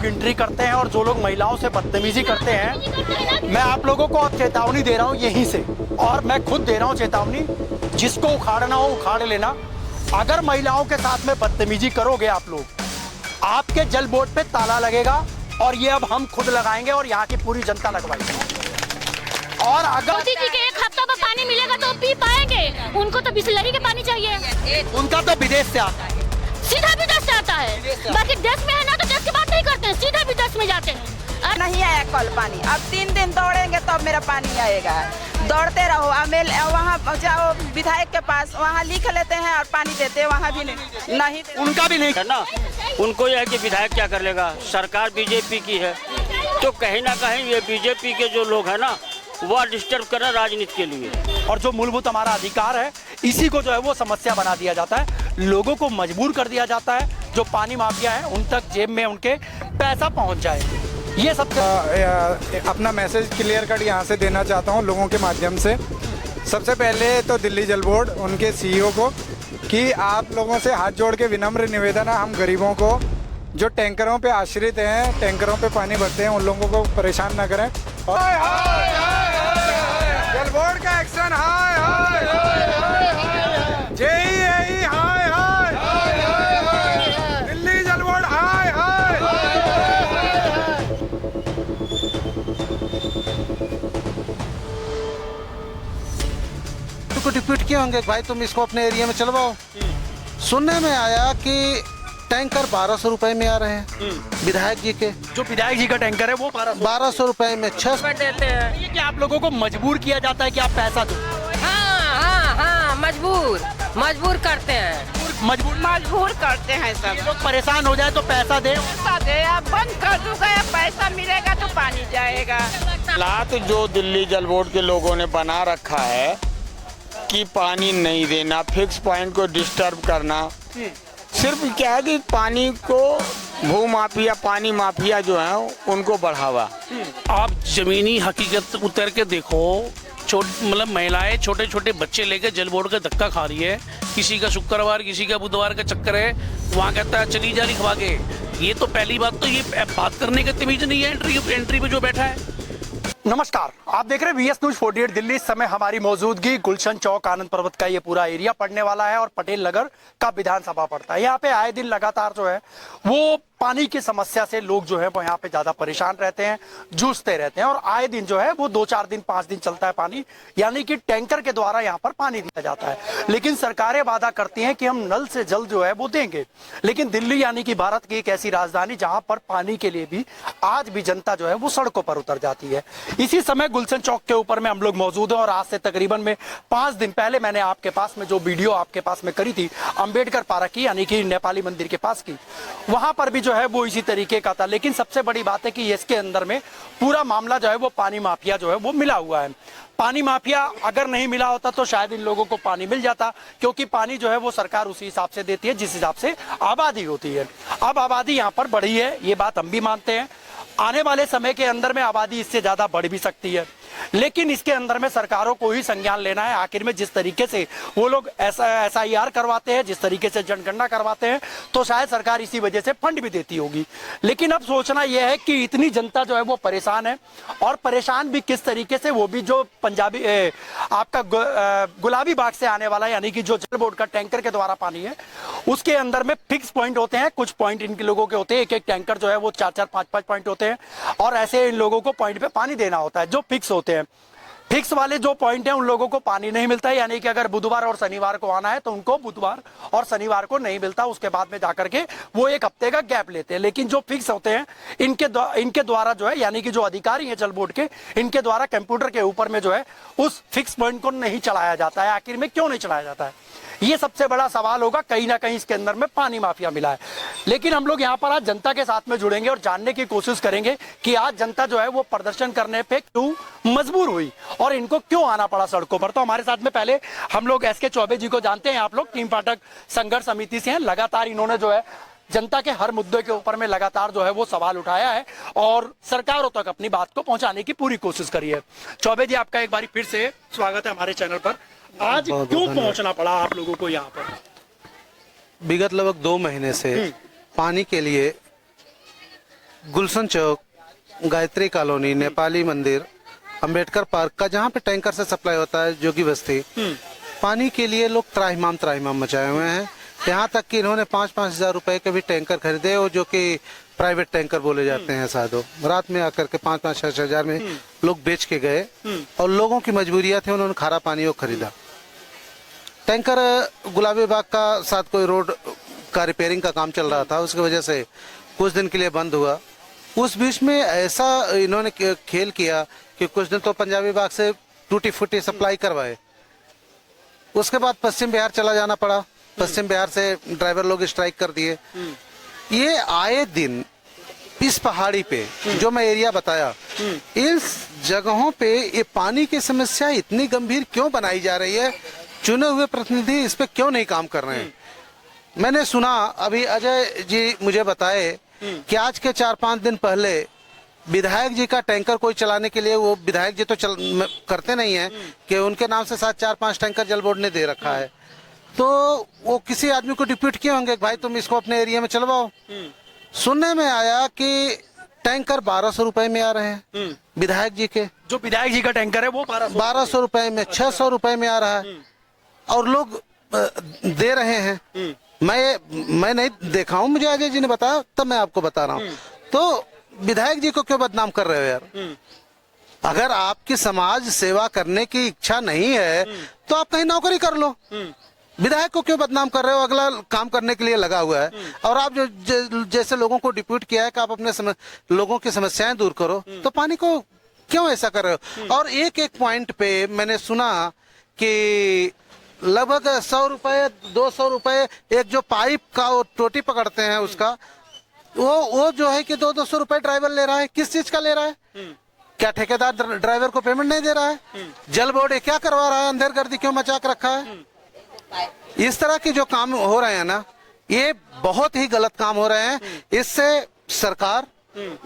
लोग एंट्री करते हैं और जो लोग महिलाओं से बदतमीजी करते हैं, मैं आप लोगों को अब चेतावनी दे रहा हूं यहीं से, और मैं खुद दे रहा हूं चेतावनी, जिसको उखाड़ना हो उखाड़ लेना। अगर महिलाओं के साथ में बदतमीजी करोगे आप लोग, आपके जल बोर्ड पे ताला लगेगा, और ये अब हम खुद लगाएंगे और यहाँ की पूरी जनता लगवाएगी। और अगर मोदी जी के 1 हफ्ता का पानी मिलेगा तो पी पाएंगे, उनको तो बिसलरी के पानी चाहिए। उनका तो विदेश से आता है, सीधा विदेश से आता है, बाकी देश में है ना तो देश की बात नहीं करते हैं, सीधा विदेश में जाते हैं। नहीं आया कल पानी, अब 3 दिन दौड़ेंगे तब मेरा पानी आएगा। दौड़ते रहो, वहाँ जाओ विधायक के पास, वहाँ लिख लेते हैं और पानी देते हैं, वहाँ भी नहीं उनका भी नहीं है ना। उनको यह है कि विधायक क्या कर लेगा, सरकार बीजेपी की है, तो कहीं ना कहीं ये बीजेपी के जो लोग हैं ना वो डिस्टर्ब कर रहे हैं राजनीति के लिए। और जो मूलभूत हमारा अधिकार है, इसी को जो है वो समस्या बना दिया जाता है, लोगों को मजबूर कर दिया जाता है। जो पानी माफिया है उन तक जेब में उनके पैसा पहुंच जाए, ये सब। अपना मैसेज क्लियर कट यहाँ से देना चाहता हूँ लोगों के माध्यम से। सबसे पहले तो दिल्ली जल बोर्ड, उनके सीईओ को, कि आप लोगों से हाथ जोड़ के विनम्र निवेदन है, हम गरीबों को जो टैंकरों पे आश्रित हैं, टैंकरों पे पानी भरते हैं, उन लोगों को परेशान न करें। जल बोर्ड का एक्शन हाय हाय, जेईई हाय हाय, दिल्ली जल बोर्ड हाय हाय। को डिप्यूट किए होंगे भाई तुम इसको अपने एरिया में चलवाओ। सुनने में आया कि टैंकर 1200 रुपए में आ रहे हैं विधायक जी के। जो विधायक जी का टैंकर है वो 1200 रुपए में 600 देते हैं। ये कि आप लोगों को मजबूर किया जाता है कि आप पैसा दो। हाँ, मजबूर करते हैं, मजबूर करते हैं सब। लोग परेशान हो जाए तो पैसा दे, बंद कर दूंगा, पैसा मिलेगा तो पानी जाएगा। हालात जो दिल्ली जल बोर्ड के लोगों ने बना रखा है कि पानी नहीं देना, फिक्स पॉइंट को डिस्टर्ब करना, सिर्फ क्या है कि पानी को भू माफिया, पानी माफिया जो है उनको बढ़ावा। आप जमीनी हकीकत उतर के देखो, मतलब महिलाएं छोटे छोटे बच्चे लेकर जल बोर्ड का धक्का खा रही है। किसी का शुक्रवार, किसी का बुधवार का चक्कर है, वहाँ कहता है चली जा लिखवा के। ये तो पहली बात तो ये बात करने का तमीज नहीं है एंट्री पे जो बैठा है। नमस्कार, आप देख रहे हैं VS News 48 दिल्ली। इस समय हमारी मौजूदगी गुलशन चौक, आनंद पर्वत का ये पूरा एरिया पड़ने वाला है और पटेल नगर का विधानसभा पड़ता है। यहाँ पे आए दिन लगातार जो है वो पानी की समस्या से लोग जो है वो यहाँ पे ज्यादा परेशान रहते हैं, जूझते रहते हैं, और आए दिन जो है वो 2-4 दिन 5 दिन चलता है पानी, यानी कि टैंकर के द्वारा यहाँ पर पानी दिया जाता है। लेकिन सरकारें वादा करती हैं कि हम नल से जल जो है वो देंगे, लेकिन दिल्ली यानी कि भारत की एक ऐसी राजधानी जहां पर पानी के लिए भी आज भी जनता जो है वो सड़कों पर उतर जाती है। इसी समय गुलशन चौक के ऊपर में हम लोग मौजूद हैं, और आज से तकरीबन में 5 दिन पहले मैंने आपके पास में जो वीडियो आपके पास में करी थी अंबेडकर पार्क की, यानी कि नेपाली मंदिर के पास की, वहां पर भी जो है वो इसी तरीके का था। लेकिन सबसे बड़ी बात है कि इसके अंदर में पूरा मामला जो है वो पानी माफिया जो है वो मिला हुआ है। पानी माफिया अगर नहीं मिला होता तो शायद इन लोगों को पानी मिल जाता, क्योंकि पानी जो है वो सरकार उसी हिसाब से देती है जिस हिसाब से आबादी होती है। अब आबादी यहाँ पर बढ़ी है, ये बात हम भी मानते हैं। आने वाले समय के अंदर में आबादी इससे ज्यादा बढ़ भी सकती है, लेकिन इसके अंदर में सरकारों को ही संज्ञान लेना है। आखिर में जिस तरीके से वो लोग SIR करवाते हैं, जिस तरीके से जनगणना करवाते हैं, तो शायद सरकार इसी वजह से फंड भी देती होगी। लेकिन अब सोचना यह है कि इतनी जनता जो है वो परेशान है, और परेशान भी किस तरीके से, वो भी जो पंजाबी आपका गुलाबी बाग से आने वाला, यानी कि जो जल बोर्ड का टैंकर के द्वारा पानी है, उसके अंदर में फिक्स पॉइंट होते हैं। कुछ पॉइंट इनके लोगों के होते हैं, एक टैंकर जो है वो 4-4, 5-5 पॉइंट होते हैं, और ऐसे इन लोगों को पॉइंट पे पानी देना होता है जो फिक्स होते हैं। फिक्स वाले जो पॉइंट है उन लोगों को पानी नहीं मिलता है, यानी कि अगर बुधवार और शनिवार को आना है तो उनको बुधवार और शनिवार को नहीं मिलता, उसके बाद में जाकर के वो 1 हफ्ते का गैप लेते हैं। लेकिन जो फिक्स होते हैं इनके द्वारा जो है, यानी कि जो अधिकारी हैं जल बोर्ड के, इनके द्वारा कंप्यूटर के ऊपर में जो है उस फिक्स पॉइंट को नहीं चलाया जाता है। आखिर में क्यों नहीं चलाया जाता है, ये सबसे बड़ा सवाल होगा। कहीं ना कहीं इसके अंदर में पानी माफिया मिला है। लेकिन हम लोग यहाँ पर आज जनता के साथ में जुड़ेंगे और जानने की कोशिश करेंगे कि आज जनता जो है वो प्रदर्शन करने पे क्यों मजबूर हुई और इनको क्यों आना पड़ा सड़कों पर। तो हमारे साथ में पहले हम लोग SK चौबे जी को जानते हैं। आप लोग टीम पाठक संघर्ष समिति से हैं। लगातार इन्होंने जो है जनता के हर मुद्दे के ऊपर में लगातार जो है वो सवाल उठाया है और सरकारों तक अपनी बात को पहुंचाने की पूरी कोशिश करी है। चौबे जी, आपका एक बार फिर से स्वागत है हमारे चैनल पर। आज क्यों पहुंचना पड़ा आप लोगों को यहाँ पर? विगत लगभग 2 महीने से पानी के लिए गुलशन चौक, गायत्री कॉलोनी, नेपाली मंदिर, अंबेडकर पार्क का जहाँ पे टैंकर से सप्लाई होता है, जोगी बस्ती, पानी के लिए लोग त्राहिमाम मचाए हुए हैं। यहाँ तक कि इन्होंने 5-5 हजार रुपए के भी टैंकर खरीदे, और जो कि प्राइवेट टैंकर बोले जाते हैं साधो। रात में आकर के 5-5 हजार में लोग बेच के गए, और लोगों की मजबूरियां थी, उन्होंने खारा पानी वो खरीदा। टैंकर गुलाबी बाग का साथ कोई रोड का रिपेयरिंग का काम चल रहा था, उसकी वजह से कुछ दिन के लिए बंद हुआ। उस बीच में ऐसा इन्होंने खेल किया कि कुछ दिन तो पंजाबी बाग से टूटी फूटी सप्लाई करवाए। उसके बाद पश्चिम बिहार चला जाना पड़ा, पश्चिम बिहार से ड्राइवर लोग स्ट्राइक कर दिए। ये आए दिन इस पहाड़ी पे जो मैं एरिया बताया, इस जगहों पे ये पानी की समस्या इतनी गंभीर क्यों बनाई जा रही है? चुने हुए प्रतिनिधि इस पे क्यों नहीं काम कर रहे हैं? मैंने सुना, अभी अजय जी मुझे बताए कि आज के 4-5 दिन पहले विधायक जी का टैंकर कोई चलाने के लिए, वो विधायक जी तो करते नहीं है, कि उनके नाम से 4-5 टैंकर जल बोर्ड ने दे रखा है। तो वो किसी आदमी को डिप्यूट किए होंगे, भाई तुम इसको अपने एरिया में चलवाओ। सुनने में आया कि टैंकर 1200 रुपए में आ रहे हैं विधायक जी के। जो विधायक जी का टैंकर है वो 1200 रुपए में, 600 रुपए में आ रहा है, और लोग दे रहे हैं। मैं नहीं देखा हूँ, मुझे अजय जी ने बताया, तब मैं आपको बता रहा हूँ। तो विधायक जी को क्यों बदनाम कर रहे हो यार? अगर आपकी समाज सेवा करने की इच्छा नहीं है तो आप कहीं नौकरी कर लो। विधायक को क्यों बदनाम कर रहे हो? अगला काम करने के लिए लगा हुआ है, और आप जैसे लोगों को डिप्यूट किया है कि आप अपने लोगों की समस्याएं दूर करो, तो पानी को क्यों ऐसा कर रहे हो? और एक पॉइंट पे मैंने सुना कि लगभग 100 रुपए 200 रुपए एक जो पाइप का वो टोटी पकड़ते हैं उसका, वो जो है कि 200 रुपए ड्राइवर ले रहा है। किस चीज का ले रहा है? क्या ठेकेदार ड्राइवर को पेमेंट नहीं दे रहा है? जल बोर्ड क्या करवा रहा है? अंधेरगर्दी क्यों मचा के रखा है? इस तरह के जो काम हो रहे हैं ना, ये बहुत ही गलत काम हो रहे हैं। इससे सरकार,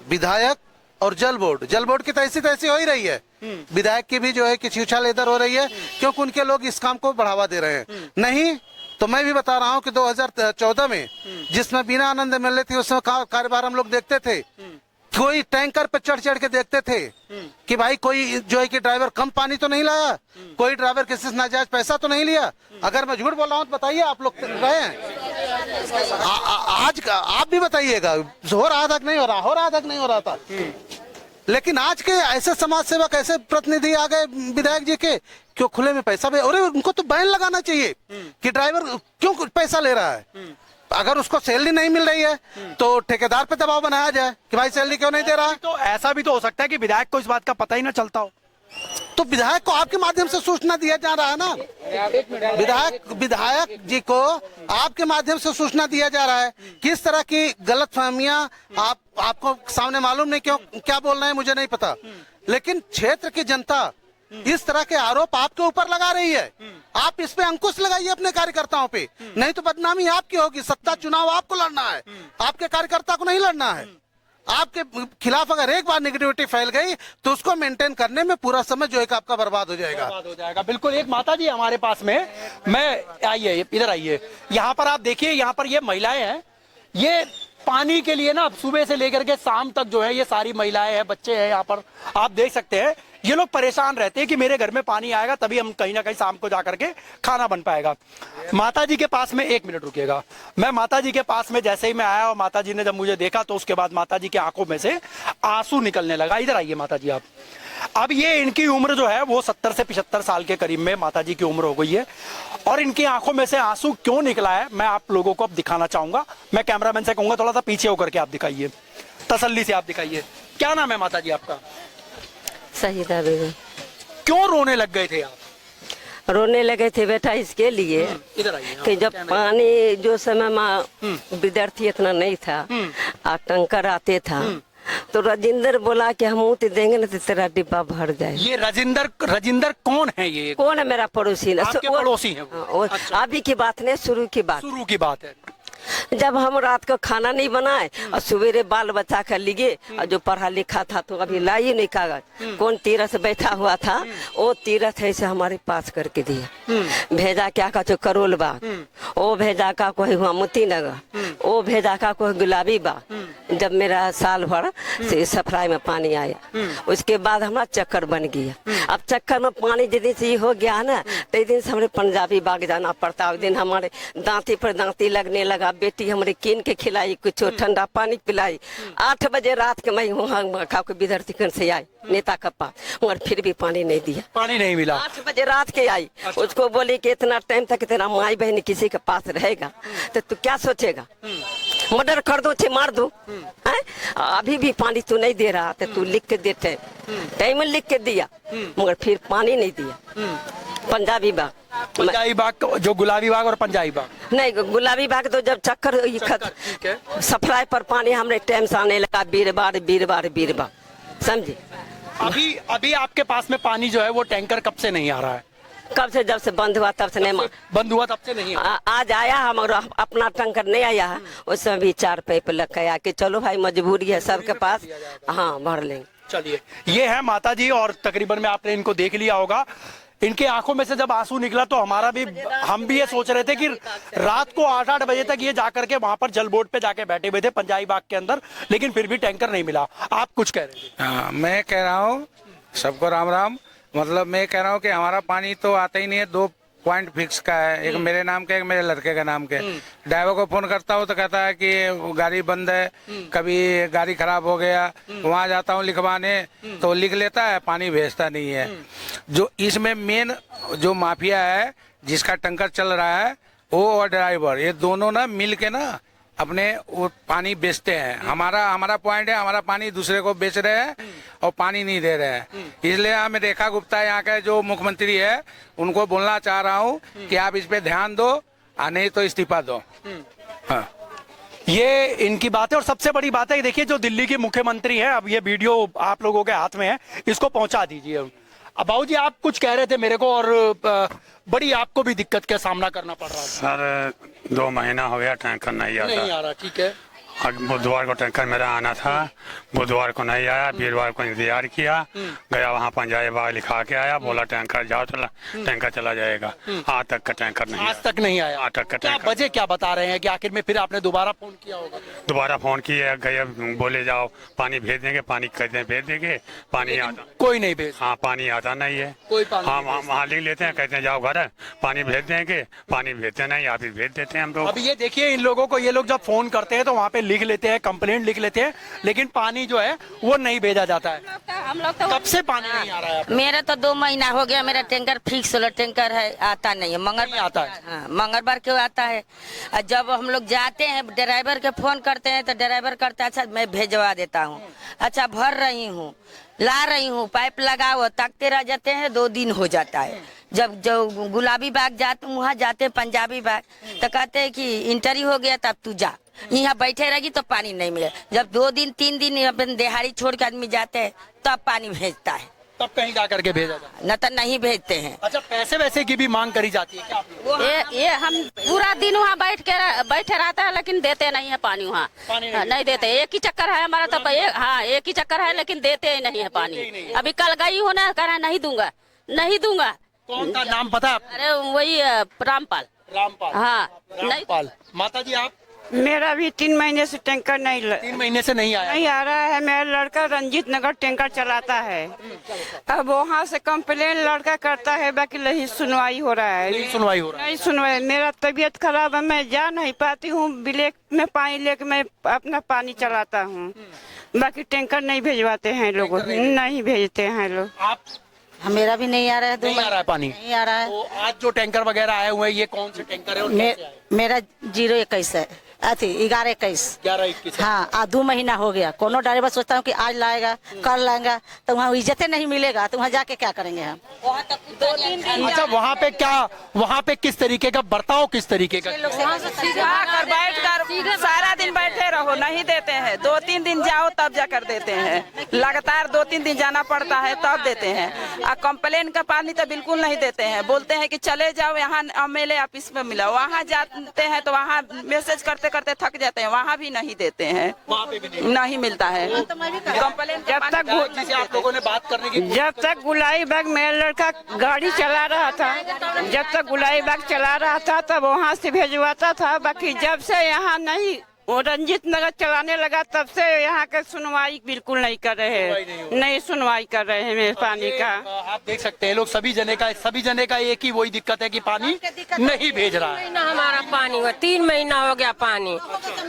विधायक और जल बोर्ड की तैसी हो ही रही है। विधायक की भी जो है कि छीछा लेदर हो रही है, क्योंकि उनके लोग इस काम को बढ़ावा दे रहे हैं। नहीं तो मैं भी बता रहा हूँ कि 2014 में जिसमें बीना आनंद एमएलए थी, उसमें कार्यभार हम लोग देखते थे, कोई टैंकर पे चढ़ के देखते थे कि भाई कोई जो है कि ड्राइवर कम पानी तो नहीं लाया, कोई ड्राइवर किसी से नाजायज पैसा तो नहीं लिया। अगर मैं झूठ बोल रहा हूँ तो बताइए, आप लोग रहे हैं आज का, आप भी बताइएगा हो रहा था कि नहीं हो रहा था। लेकिन आज के ऐसे समाज सेवक, ऐसे प्रतिनिधि आ गए विधायक जी के, क्यों खुले में पैसा भी, अरे उनको तो बैन लगाना चाहिए कि ड्राइवर क्यों पैसा ले रहा है। अगर उसको सैलरी नहीं मिल रही है तो ठेकेदार पे दबाव बनाया जाए कि भाई सैलरी क्यों नहीं दे रहा है। तो ऐसा भी तो हो सकता है कि विधायक को इस बात का पता ही ना चलता हो, तो विधायक को आपके माध्यम से सूचना दिया जा रहा है ना। विधायक जी को आपके माध्यम से सूचना दिया जा रहा है। किस तरह की गलतफहमियां आपको सामने मालूम नहीं, क्यों क्या बोल रहे हैं मुझे नहीं पता, लेकिन क्षेत्र की जनता इस तरह के आरोप आपके ऊपर लगा रही है। आप इस पे अंकुश लगाइए अपने कार्यकर्ताओं पे, नहीं तो बदनामी आपकी होगी। सत्ता चुनाव आपको लड़ना है, आपके कार्यकर्ता को नहीं लड़ना है। आपके खिलाफ अगर एक बार नेगेटिविटी फैल गई तो उसको मेंटेन करने में पूरा समय जो है आपका बर्बाद हो जाएगा। बिल्कुल। एक माता जी हमारे पास में, मैं आइए इधर आइए, यहाँ पर आप देखिए, यहाँ पर ये महिलाएं हैं, ये पानी के लिए ना सुबह से लेकर के शाम तक जो है ये सारी महिलाएं हैं, बच्चे हैं, यहाँ पर आप देख सकते हैं। ये लोग परेशान रहते हैं कि मेरे घर में पानी आएगा तभी हम कहीं ना कहीं शाम को जाकर के खाना बन पाएगा। माता जी के पास में 1 मिनट रुकिएगा। मैं माता जी के पास में जैसे ही मैं आया और माता जी ने जब मुझे देखा तो उसके बाद माता जी की आंखों में से आंसू निकलने लगा। इधर आइए माता जी आप। अब ये इनकी उम्र जो है वो 70 से 75 साल के करीब में माता जी की उम्र हो गई है, और इनकी आंखों में से आंसू क्यों निकला है मैं आप लोगों को अब दिखाना चाहूंगा। मैं कैमरामैन से कहूंगा थोड़ा सा पीछे होकर के आप दिखाइए, तसल्ली से आप दिखाइए। क्या नाम है माता जी आपका? सहीदा बेगम। क्यों रोने लग गए थे आप? रोने लगे थे बेटा इसके लिए इधर आइए कि जब पानी जो समय में विद्यार्थी इतना नहीं था और टंकर आते था तो राजेंद्र बोला कि हम तो देंगे ना तो तेरा डिब्बा भर जाए। ये राजेंद्र कौन है? ये कौन है? मेरा पड़ोसी। आपके पड़ोसी हैं वो? अच्छा। अभी की बात नहीं, शुरू की बात है। जब हम रात को खाना नहीं बनाए और सवेरे बाल बच्चा कर लिए और जो पढ़ा लिखा था तो अभी लाई नहीं कागज, कौन तीरथ बैठा हुआ था वो तीरथ ऐसे हमारे पास करके दिया। भेजा क्या का जो करोल बाग, वो भेजा का कोई हुआ मोती नगर, वो भेजा का कोई गुलाबी बाग, जब मेरा साल भर से सफराई में पानी आया, उसके बाद हमारा चक्कर बन गया। अब चक्कर में पानी जिस दिन से हो गया ना, तो दिन से हमारे पंजाबी बाग जाना पड़ता। उस दिन हमारे दांती पर दांती लगने लगा। बेटी हमारे कीन के खिलाई, कुछ ठंडा पानी पिलाई। 8 बजे रात के मैं वहाँ खाकर विद्यार्थी से आई नेता का पास, मगर फिर भी पानी नहीं दिया, पानी नहीं मिला। 8 बजे रात के आई। उसको बोली कि इतना टाइम तक तेरा माई बहन किसी के पास रहेगा तो तू क्या सोचेगा, मर्डर कर दो चाहे मार दो, हैं? अभी भी पानी तू नहीं दे रहा तो तू लिख के देते, टाइम में लिख के दिया, मगर फिर पानी नहीं दिया। पंजाबी बाग जो गुलाबी बाग और पंजाबी बाग नहीं, गुलाबी बाग तो जब चक्कर सफराई पर पानी हमने टाइम से आने लगा, बीरबार समझे। अभी आपके पास में पानी जो है वो टैंकर कब से नहीं आ रहा है? कब से, जब से बंद हुआ तब से नहीं, बंद हुआ तब से नहीं आज आया है, मगर अपना टैंकर नहीं आया है। उसमें भी 4 पाइप लग गया कि चलो भाई मजबूरी है सबके पास, हाँ भर लेंगे। चलिए, ये है माता जी और तकरीबन में आपने इनको देख लिया होगा। इनके आंखों में से जब आंसू निकला तो हम भी ये सोच रहे थे कि रात को 8-8 बजे तक ये जाकर के वहां पर जल बोर्ड पे जाके बैठे हुए थे पंजाबी बाग के अंदर, लेकिन फिर भी टैंकर नहीं मिला। आप कुछ कह रहे थे? हाँ, मैं कह रहा हूँ सबको राम राम। मतलब मैं कह रहा हूँ कि हमारा पानी तो आता ही नहीं है। 2 पॉइंट फिक्स का है, एक मेरे नाम के, एक मेरे लड़के के नाम के। ड्राइवर को फोन करता हूँ तो कहता है कि गाड़ी बंद है, कभी गाड़ी खराब हो गया। वहाँ जाता हूँ लिखवाने तो लिख लेता है, पानी भेजता नहीं है। जो इसमें मेन जो माफिया है, जिसका टैंकर चल रहा है, वो और ड्राइवर, ये दोनों ना मिल के ना अपने वो पानी बेचते हैं। हमारा पॉइंट है, हमारा पानी दूसरे को बेच रहे हैं और पानी नहीं दे रहे हैं। इसलिए मैं रेखा गुप्ता यहाँ के जो मुख्यमंत्री है उनको बोलना चाह रहा हूँ कि आप इस पे ध्यान दो, नहीं तो इस्तीफा दो। हाँ, ये इनकी बात है। और सबसे बड़ी बात है, देखिए जो दिल्ली के मुख्यमंत्री हैं, अब ये वीडियो आप लोगों के हाथ में है, इसको पहुंचा दीजिए। अब बाबू जी आप कुछ कह रहे थे मेरे को, और बड़ी आपको भी दिक्कत का सामना करना पड़ रहा है। सर 2 महीना हो गया टैंकर नहीं आ रहा। ठीक है, बुधवार को टैंकर मेरा आना था, बुधवार को नहीं आया, वीरवार को इंतजार किया, गया वहाँ पंजाबी बाग लिखा के आया, बोला टैंकर जाओ, टैंकर चला जाएगा। आज तक का टैंकर नहीं, आज तक नहीं आया। आज तक का टैंकर। वजह क्या बता रहे हैं कि आखिर में फिर आपने दोबारा फोन किया होगा? दोबारा फोन किया गया, बोले जाओ पानी भेज देंगे, पानी कहते हैं भेज देंगे, पानी आता कोई नहीं भेज। हाँ, पानी आता नहीं है। कोई पानी हाँ, वहाँ लिख लेते हैं, कहते हैं जाओ घर पानी भेज देंगे, पानी भेजते नहीं, आप ही भेज देते हैं हम लोग। अभी ये देखिए इन लोगों को, ये लोग जब फोन करते हैं तो वहाँ पे लिख लेते हैं, कंप्लेंट लिख लेते हैं, लेकिन पानी जो है वो नहीं भेजा जाता है। हम लोग तो कब से पानी नहीं आ रहा है? मेरा तो 2 महीना हो गया, मेरा टैंकर फिक्स वाला टैंकर है, आता नहीं है। मंगलवार आता है। हाँ, मंगलवार क्यों आता है? जब हम लोग जाते हैं ड्राइवर के फोन करते हैं तो ड्राइवर करता है अच्छा मैं भेजवा देता हूँ, अच्छा भर रही हूँ, ला रही हूँ, पाइप लगाओ, तकते रह जाते हैं, 2 दिन हो जाता है। जब जो गुलाबी बाग जाते वहाँ जाते पंजाबी बाग तो कहते हैं कि इंटरी हो गया तब तू जा, यहाँ बैठे रहेगी तो पानी नहीं मिले। जब 2 दिन 3 दिन अपन दिहाड़ी छोड़ के आदमी जाते हैं तब पानी भेजता है, तब कहीं जा करके भेजा जाता है, न तो नहीं भेजते हैं। अच्छा, पैसे वैसे की भी मांग करी जाती है क्या आप लोग? ये हम पूरा दिन वहाँ बैठे रहता है, लेकिन देते नहीं है पानी वहाँ, नहीं देते। एक ही चक्कर है हमारा तो, हाँ एक ही चक्कर है, लेकिन देते ही नहीं है पानी। अभी कल गई हो ना, कह रहा नहीं दूंगा, नहीं दूंगा। कौन सा नाम पता है? अरे वही रामपाल। हाँ, रामपाल। माता जी आप? मेरा भी 3 महीने से टैंकर नहीं 3 महीने से नहीं आया? नहीं आ रहा है। मेरा लड़का रंजीत नगर टैंकर चलाता है। अब वहाँ से कंप्लेन लड़का करता है, बाकी नहीं सुनवाई हो रहा है। नहीं सुनवाई हो रहा है? नहीं सुनवाई। मेरा तबीयत खराब है, मैं जा नहीं पाती हूँ, ब्लैक में पानी लेके मैं अपना पानी चलाता हूँ, बाकी टैंकर नहीं भेजवाते हैं लोग, नहीं भेजते हैं लोग। आप? मेरा भी नहीं आ रहा है, नहीं आ रहा है पानी, नहीं आ रहा है। तो आज जो टैंकर वगैरह आए हुए हैं ये कौन से टैंकर है और कैसे आए? मेरा 021 है, 1121। 11-21। हाँ, 2 महीना हो गया। कोनो ड्राइवर सोचता हूँ कि आज लाएगा कल लाएगा, तो वहाँ इज्जत नहीं मिलेगा, तो वहाँ जाके क्या करेंगे हम? अच्छा, वहाँ पे किस तरीके का बर्ताव, किस तरीके का? बैठ कर सारा दिन बैठे रहो, नहीं देते हैं। 2-3 दिन जाओ तब जाकर देते हैं, लगातार 2-3 दिन जाना पड़ता है तब देते हैं। और कंप्लेन का पानी तो बिल्कुल नहीं देते हैं, बोलते हैं कि चले जाओ यहाँ MLA ऑफिस में मिला, वहाँ जाते हैं तो वहाँ मैसेज करते करते थक जाते हैं, वहाँ भी नहीं देते हैं, वहाँ पे भी नहीं मिलता है कंप्लेन। जब तक आप लोगों ने बात करने की, जब तक गुलाई बाग मेरा लड़का गाड़ी चला रहा था, जब तक गुलाई बाग चला रहा था तब वहाँ से भेजवाता था, बाकी जब से यहाँ नहीं वो रंजीत नगर चलाने लगा तब से यहाँ के सुनवाई बिल्कुल नहीं कर रहे हैं, नहीं सुनवाई कर रहे हैं मेरे पानी का। आप देख सकते हैं लोग सभी जने का एक ही वही दिक्कत है कि पानी नहीं भेज रहा है। महीना हमारा पानी हुआ, 3 महीना हो गया पानी।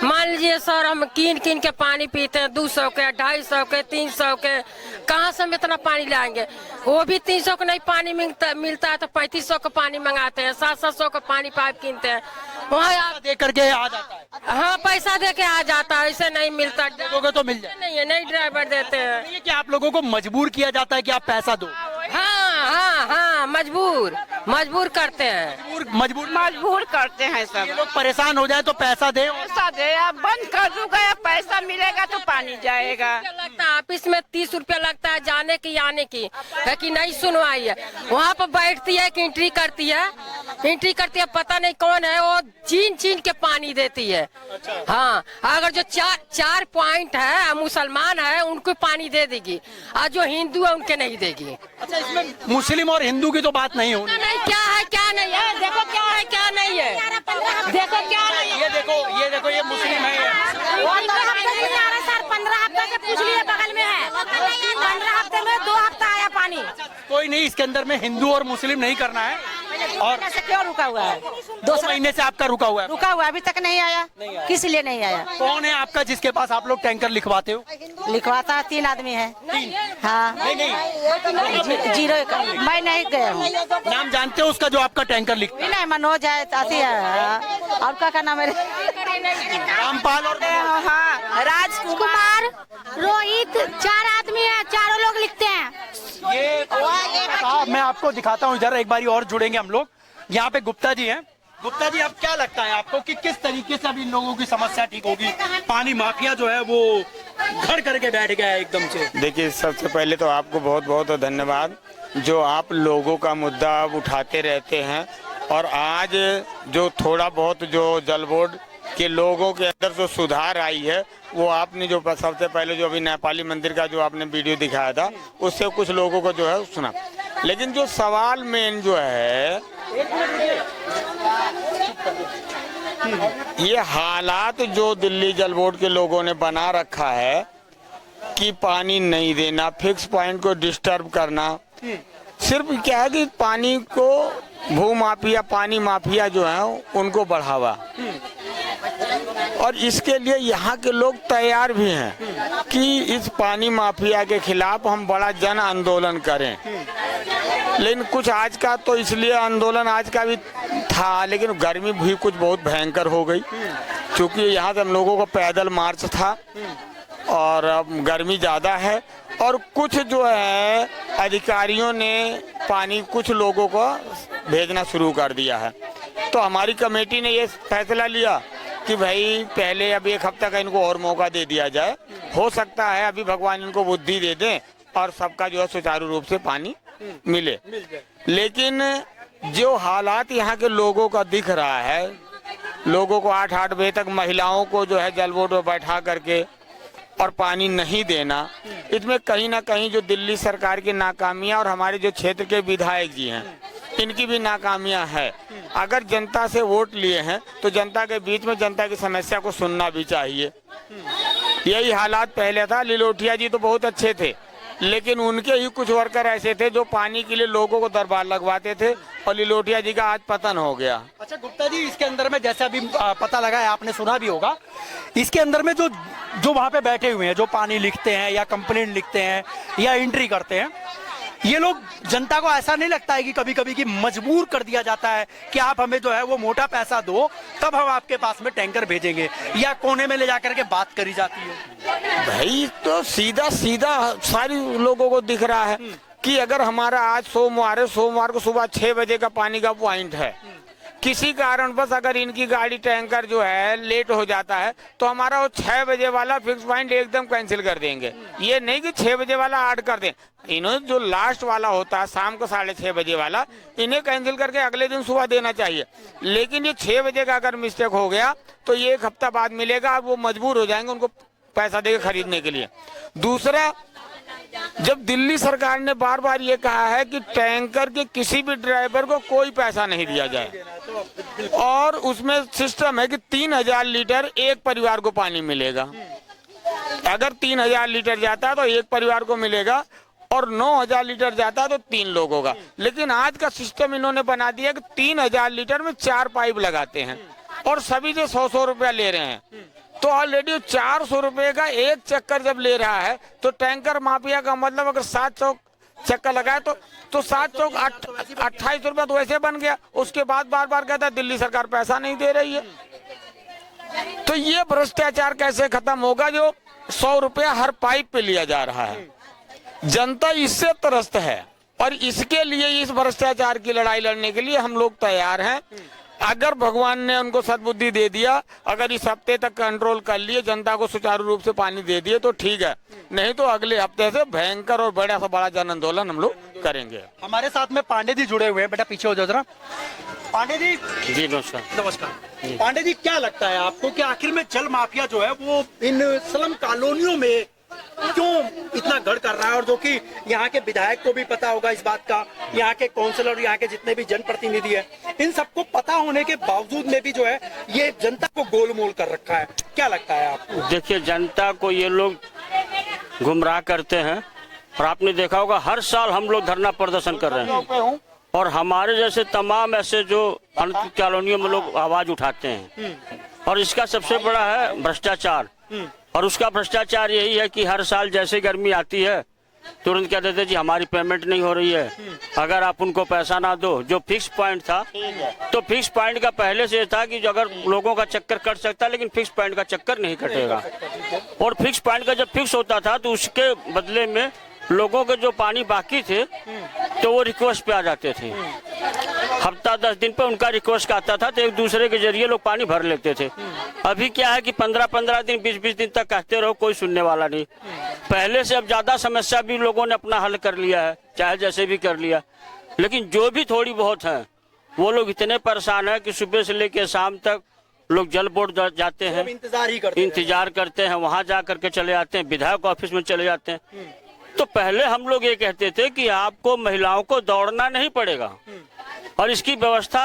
मान लीजिए सर, हम कीन के पानी पीते हैं 200 के, 250 के, 300 के, कहाँ से हम इतना पानी लाएंगे? वो भी 300 का नहीं पानी मिलता है तो 3500 का पानी मंगाते हैं, 700 का पानी पाइप कीनते हैं। वहाँ दे करके आ जाता है। हाँ, पैसा दे के आ जाता है, ऐसे नहीं मिलता। लोगों तो मिल जाए नहीं है, नहीं ड्राइवर देते हैं। ये कि आप लोगों को मजबूर किया जाता है कि आप पैसा दो। हाँ, मजबूर करते हैं। मजबूर करते हैं सब। ये लोग परेशान हो जाए तो पैसा दे। पैसा दे, अब बंद कर दूंगा, पैसा मिलेगा तो पानी जाएगा। लगता है ऑफिस में 30 रुपया लगता है जाने की आने की, है कि नहीं सुनवाई है। वहाँ पर बैठती है कि एंट्री करती है, पता नहीं कौन है वो, छीन के पानी देती है। हाँ, अगर जो 4 पॉइंट है मुसलमान है उनको पानी दे देगी, और जो हिंदू है उनके नहीं देगी। अच्छा, इसमें मुस्लिम और हिंदू की तो बात नहीं होनी। नहीं, क्या है क्या नहीं है, देखो क्या है क्या नहीं है, देखो क्या नहीं है। ये देखो ये मुस्लिम है। 15 हफ्ते से पूछ लिए, बगल में है, 15 हफ्ते में 2 हफ्ता आया पानी। कोई नहीं, इसके अंदर में हिंदू और मुस्लिम नहीं करना है। और से क्यों रुका हुआ है? 2 महीने से आपका रुका हुआ है। अभी तक नहीं आया। किस लिए नहीं आया? कौन है आपका जिसके पास आप लोग टैंकर लिखवाते हो? लिखवाता है 3 आदमी है। हाँ, नहीं 0 मैं नहीं गया हूँ। नाम जानते हो उसका जो आपका टैंकर लिखता है? नहीं, मनोज है, आती है, और क्या नाम है? रामपाल और हाँ, राजकुमार, रोहित, 4 आदमी है, चारों लोग लिखते हैं। मैं आपको दिखाता हूँ इधर, एक बारी और जुड़ेंगे हम लोग। यहाँ पे गुप्ता जी हैं। गुप्ता जी, अब क्या लगता है आपको कि किस तरीके से अब इन लोगों की समस्या ठीक होगी? पानी माफिया जो है वो घर करके बैठ गया है एकदम से। देखिए, सबसे पहले तो आपको बहुत बहुत धन्यवाद जो आप लोगों का मुद्दा आप उठाते रहते हैं, और आज जो थोड़ा बहुत जो जल बोर्ड के लोगों के अंदर जो सुधार आई है वो आपने जो सबसे पहले जो अभी नेपाली मंदिर का जो आपने वीडियो दिखाया था उससे कुछ लोगों को जो है सुना। लेकिन जो सवाल मेन जो है, ये हालात जो दिल्ली जल बोर्ड के लोगों ने बना रखा है कि पानी नहीं देना, फिक्स पॉइंट को डिस्टर्ब करना, सिर्फ क्या है कि पानी को भू माफिया, पानी माफिया जो है उनको बढ़ावा, और इसके लिए यहाँ के लोग तैयार भी हैं कि इस पानी माफिया के खिलाफ हम बड़ा जन आंदोलन करें। लेकिन कुछ आज का तो इसलिए आंदोलन आज का भी था, लेकिन गर्मी भी कुछ बहुत भयंकर हो गई, क्योंकि यहाँ से हम लोगों को पैदल मार्च था और अब गर्मी ज़्यादा है, और कुछ जो है अधिकारियों ने पानी कुछ लोगों को भेजना शुरू कर दिया है। तो हमारी कमेटी ने ये फैसला लिया कि भाई पहले अब 1 हफ्ता का इनको और मौका दे दिया जाए, हो सकता है अभी भगवान इनको बुद्धि दे दें और सबका जो है सुचारू रूप से पानी मिले। लेकिन जो हालात यहाँ के लोगों का दिख रहा है, लोगों को 8-8 बजे तक महिलाओं को जो है जल बोर्ड में बैठा करके और पानी नहीं देना, इसमें कहीं ना कहीं जो दिल्ली सरकार की नाकामियां और हमारे जो क्षेत्र के विधायक जी हैं इनकी भी नाकामियां है। अगर जनता से वोट लिए हैं तो जनता के बीच में जनता की समस्या को सुनना भी चाहिए। यही हालात पहले था। लिलोटिया जी तो बहुत अच्छे थे, लेकिन उनके ही कुछ वर्कर ऐसे थे जो पानी के लिए लोगों को दरबार लगवाते थे, और लिलोटिया जी का आज पतन हो गया। अच्छा गुप्ता जी, इसके अंदर में जैसे अभी पता लगा है, आपने सुना भी होगा, इसके अंदर में जो वहाँ पे बैठे हुए हैं, जो पानी लिखते हैं या कंप्लेंट लिखते हैं या एंट्री करते हैं, ये लोग, जनता को ऐसा नहीं लगता है कि कभी कभी कि मजबूर कर दिया जाता है कि आप हमें जो है वो मोटा पैसा दो तब हम आपके पास में टैंकर भेजेंगे, या कोने में ले जाकर के बात करी जाती है? भाई तो सीधा सारी लोगों को दिख रहा है कि अगर हमारा आज सोमवार को सुबह 6 बजे का पानी का पॉइंट है, किसी कारण बस अगर इनकी गाड़ी टैंकर जो है लेट हो जाता है तो हमारा वो 6 बजे वाला फिक्स पॉइंट एकदम कैंसिल कर देंगे। ये नहीं कि 6 बजे वाला 8 कर दें, इन्होंने जो लास्ट वाला होता है शाम को 6:30 बजे वाला, इन्हें कैंसिल करके अगले दिन सुबह देना चाहिए। लेकिन ये 6 बजे का अगर मिस्टेक हो गया तो ये 1 हफ्ता बाद मिलेगा, वो मजबूर हो जाएंगे उनको पैसा देकर खरीदने के लिए। दूसरा, जब दिल्ली सरकार ने बार बार ये कहा है कि टैंकर के किसी भी ड्राइवर को कोई पैसा नहीं दिया जाए, और उसमें सिस्टम है कि 3000 लीटर एक परिवार को पानी मिलेगा। अगर 3000 लीटर जाता है तो एक परिवार को मिलेगा, और 9000 लीटर जाता है तो 3 लोगों का। लेकिन आज का सिस्टम इन्होंने बना दिया कि 3000 लीटर में 4 पाइप लगाते हैं, और सभी से 100-100 रुपया ले रहे हैं। तो ऑलरेडी 400 रुपए का एक चक्कर जब ले रहा है, तो टैंकर माफिया का मतलब अगर 7 चौक चक्कर लगाए तो 7 चौक 28 रुपया तो वैसे बन गया। उसके बाद बार बार कहता है दिल्ली सरकार पैसा नहीं दे रही है। तो ये भ्रष्टाचार कैसे खत्म होगा जो 100 रुपया हर पाइप पे लिया जा रहा है? जनता इससे त्रस्त है, और इसके लिए, इस भ्रष्टाचार की लड़ाई लड़ने के लिए हम लोग तैयार हैं। अगर भगवान ने उनको सद्बुद्धि दे दिया, अगर इस हफ्ते तक कंट्रोल कर लिए, जनता को सुचारू रूप से पानी दे दिए तो ठीक है, नहीं तो अगले हफ्ते से भयंकर और बड़ा सा बड़ा जन आंदोलन हम लोग करेंगे। हमारे साथ में पांडे जी जुड़े हुए हैं। बेटा पीछे हो जाओ जरा। पांडे जी जी नमस्कार। नमस्कार। पांडे जी, क्या लगता है आपको कि आखिर में जल माफिया जो है वो इन स्लम कॉलोनियों में क्यों इतना गढ़ कर रहा है? और जो कि यहाँ के विधायक को भी पता होगा इस बात का, यहाँ के काउंसलर, यहाँ के जितने भी जनप्रतिनिधि है, इन सबको पता होने के बावजूद में भी जो है ये जनता को गोलमोल कर रखा है। क्या लगता है आपको? देखिए, जनता को ये लोग गुमराह करते हैं, और आपने देखा होगा हर साल हम लोग धरना प्रदर्शन कर रहे हैं, और हमारे जैसे तमाम ऐसे जो अनुचित कॉलोनियों में लोग आवाज उठाते हैं। और इसका सबसे बड़ा है भ्रष्टाचार, और उसका भ्रष्टाचार यही है कि हर साल जैसे गर्मी आती है तुरंत कह देते जी हमारी पेमेंट नहीं हो रही है, अगर आप उनको पैसा ना दो। जो फिक्स पॉइंट था, तो फिक्स पॉइंट का पहले से था कि जो अगर लोगों का चक्कर कट सकता है, लेकिन फिक्स पॉइंट का चक्कर नहीं कटेगा। और फिक्स पॉइंट का जब फिक्स होता था तो उसके बदले में लोगों के जो पानी बाकी थे तो वो रिक्वेस्ट पे आ जाते थे। हफ्ता 10 दिन पे उनका रिक्वेस्ट आता था, तो एक दूसरे के जरिए लोग पानी भर लेते थे। अभी क्या है कि 15-15 दिन 20-20 दिन तक कहते रहो, कोई सुनने वाला नहीं। पहले से अब ज्यादा समस्या भी लोगों ने अपना हल कर लिया है, चाहे जैसे भी कर लिया। लेकिन जो भी थोड़ी बहुत है वो लोग इतने परेशान है कि सुबह से लेकर शाम तक लोग जल बोर्ड जाते हैं, इंतजार करते हैं, वहां जा करके चले जाते हैं, विधायक ऑफिस में चले जाते हैं। तो पहले हम लोग ये कहते थे कि आपको महिलाओं को दौड़ना नहीं पड़ेगा, और इसकी व्यवस्था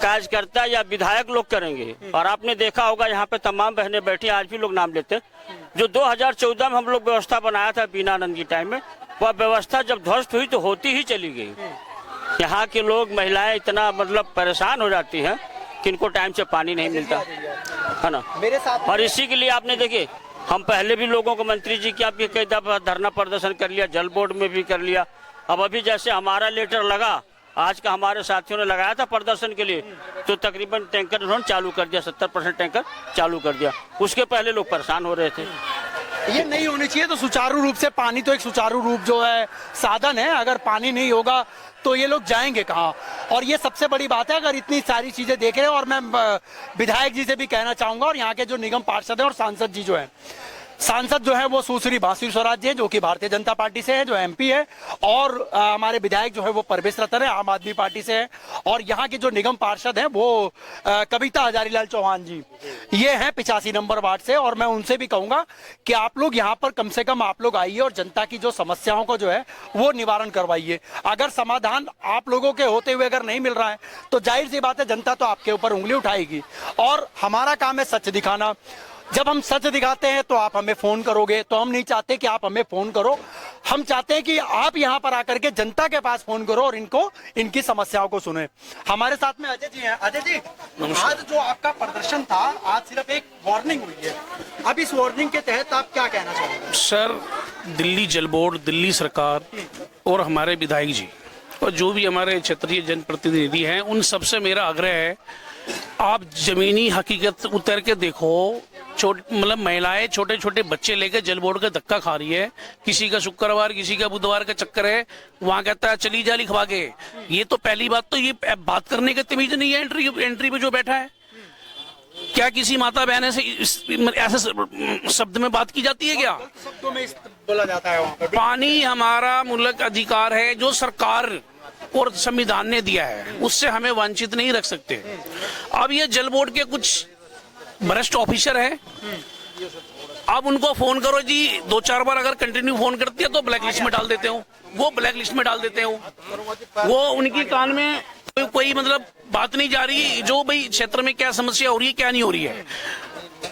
कार्यकर्ता या विधायक लोग करेंगे। और आपने देखा होगा यहाँ पे तमाम बहनें बैठी, आज भी लोग नाम लेते हैं, जो 2014 में हम लोग व्यवस्था बनाया था बीनानंद की टाइम में, वह व्यवस्था जब ध्वस्त हुई तो होती ही चली गई। यहाँ के लोग, महिलाएं इतना मतलब परेशान हो जाती हैं कि इनको टाइम से पानी नहीं मिलता है ना। मेरे साथ और इसी के लिए आपने देखे, हम पहले भी लोगों को, मंत्री जी की आपके कई दफा धरना प्रदर्शन कर लिया, जल बोर्ड में भी कर लिया। अब अभी जैसे हमारा लेटर लगा, आज का हमारे साथियों ने लगाया था प्रदर्शन के लिए, तो तकरीबन टैंकर उन्होंने चालू कर दिया, 70% टैंकर चालू कर दिया। उसके पहले लोग परेशान हो रहे थे। ये नहीं होनी चाहिए। तो सुचारू रूप से पानी तो एक सुचारू रूप जो है साधन है, अगर पानी नहीं होगा तो ये लोग जाएंगे कहाँ? और ये सबसे बड़ी बात है। अगर इतनी सारी चीजें देख रहे हैं, और मैं विधायक जी से भी कहना चाहूंगा, और यहाँ के जो निगम पार्षद हैं और सांसद जी जो है, सांसद जो है वो सुश्री बांसुरी स्वराज जी है, जो कि भारतीय जनता पार्टी से है, जो एमपी है, और हमारे विधायक जो है वो परवेश रतन है, आम आदमी पार्टी से है, और यहाँ के जो निगम पार्षद हैं वो कविता हजारीलाल चौहान जी, ये हैं 85 नंबर वार्ड से। और मैं उनसे भी कहूंगा कि आप लोग यहाँ पर कम से कम आप लोग आइए और जनता की जो समस्याओं को जो है वो निवारण करवाइए। अगर समाधान आप लोगों के होते हुए अगर नहीं मिल रहा है तो जाहिर सी बात है जनता तो आपके ऊपर उंगली उठाएगी। और हमारा काम है सच दिखाना। जब हम सच दिखाते हैं तो आप हमें फोन करोगे, तो हम नहीं चाहते कि आप हमें फोन करो, हम चाहते हैं कि आप यहाँ पर आकर के जनता के पास फोन करो और इनको, इनकी समस्याओं को सुने। हमारे साथ में अजय जी हैं। अजय जी, आज जो आपका प्रदर्शन था, आज सिर्फ एक वार्निंग हुई है, अब इस वार्निंग के तहत आप क्या कहना चाहेंगे? सर, दिल्ली जल बोर्ड, दिल्ली सरकार और हमारे विधायक जी और जो भी हमारे क्षेत्रीय जनप्रतिनिधि हैं, उन सबसे मेरा आग्रह है, आप जमीनी हकीकत उतर के देखो। मतलब महिलाएं छोटे छोटे बच्चे लेके जल बोर्ड का धक्का खा रही है, किसी का शुक्रवार किसी का बुधवार का चक्कर है, वहां कहता है चली जा लिखवा के। ये तो पहली बात, तो ये बात करने का तमीज नहीं है। एंट्री पे जो बैठा है, क्या किसी माता बहन से ऐसे शब्द में बात की जाती है क्या? शब्दों में बोला जाता है वहाँ पर। पानी हमारा मूलक अधिकार है जो सरकार और संविधान ने दिया है, उससे हमें वंचित नहीं रख सकते। अब ये जल बोर्ड के कुछ वरिष्ठ ऑफिसर हैं, अब उनको फोन करो जी, 2-4 बार अगर कंटिन्यू फोन करती है तो ब्लैक लिस्ट में डाल देते हो, वो ब्लैक लिस्ट में डाल देते हो। वो उनकी कान में कोई मतलब बात नहीं जा रही जो भाई क्षेत्र में क्या समस्या हो रही है क्या नहीं हो रही है।